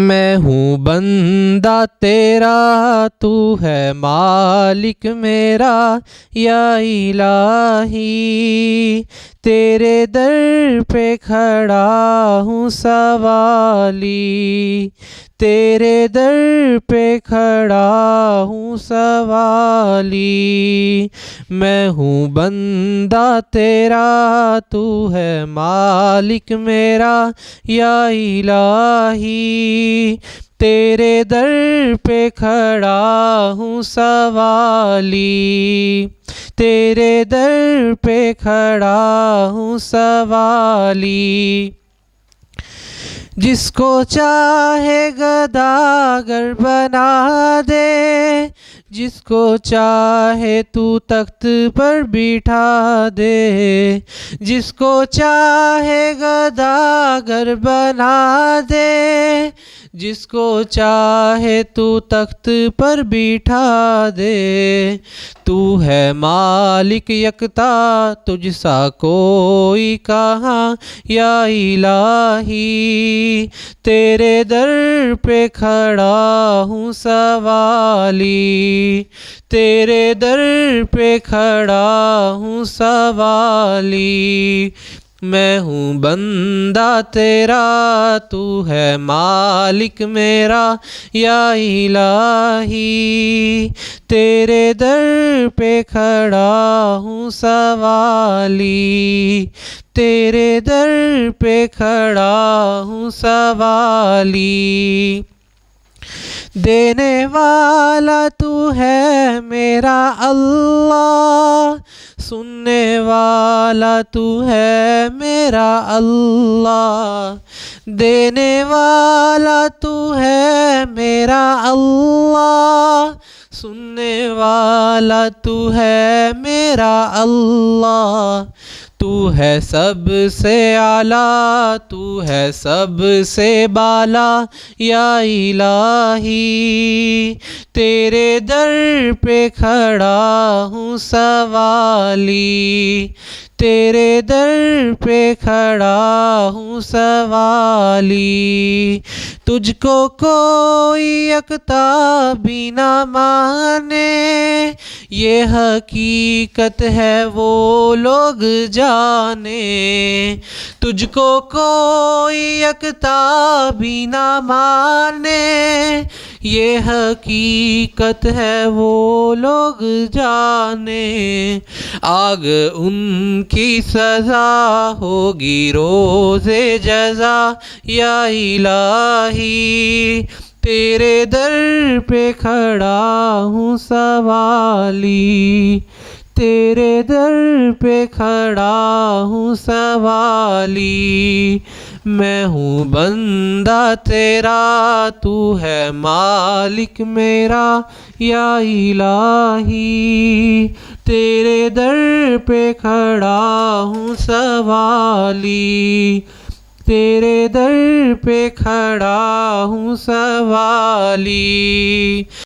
میں ہوں بندہ تیرا، تو ہے مالک میرا یا الہی، تیرے در پہ کھڑا ہوں سوالی، تیرے در پہ کھڑا ہوں سوالی، میں ہوں بندہ تیرا، تو ہے مالک میرا یا الہی، تیرے در پہ کھڑا ہوں سوالی، تیرے در پہ کھڑا ہوں سوالی، جس کو چاہے گداگر بنا دے، جس کو چاہے تو تخت پر بٹھا دے، جس کو چاہے گداگر بنا دے، جس کو چاہے تو تخت پر بٹھا دے، تو ہے مالک یکتا تجھ سا کوئی کہاں یا الہی، تیرے در پہ کھڑا ہوں سوالی، تیرے در پہ کھڑا ہوں سوالی، میں ہوں بندہ تیرا، تو ہے مالک میرا یا الہی، تیرے در پہ کھڑا ہوں سوالی، تیرے در پہ کھڑا ہوں سوالی، دینے والا تو ہے میرا اللہ، سننے والا تو ہے میرا اللہ، دینے والا تو ہے میرا اللہ، سننے والا تو ہے میرا اللہ، تو ہے سب سے اعلیٰ، تو ہے سب سے بالا یا الہی، تیرے در پہ کھڑا ہوں سوالی، تیرے در پہ کھڑا ہوں سوالی، تجھ کو کوئی یکتا بھی نہ مانے، یہ حقیقت ہے وہ لوگ جانے، تجھ کو کوئی یکتا بھی نہ مانے، یہ حقیقت ہے وہ لوگ جانے، آگ ان کی سزا ہوگی روز جزا یا الہی، تیرے در پہ کھڑا ہوں سوالی، تیرے در پہ کھڑا ہوں سوالی، میں ہوں بندہ تیرا، تو ہے مالک میرا یا الہی، تیرے در پہ کھڑا ہوں سوالی، تیرے در پہ کھڑا ہوں سوالی۔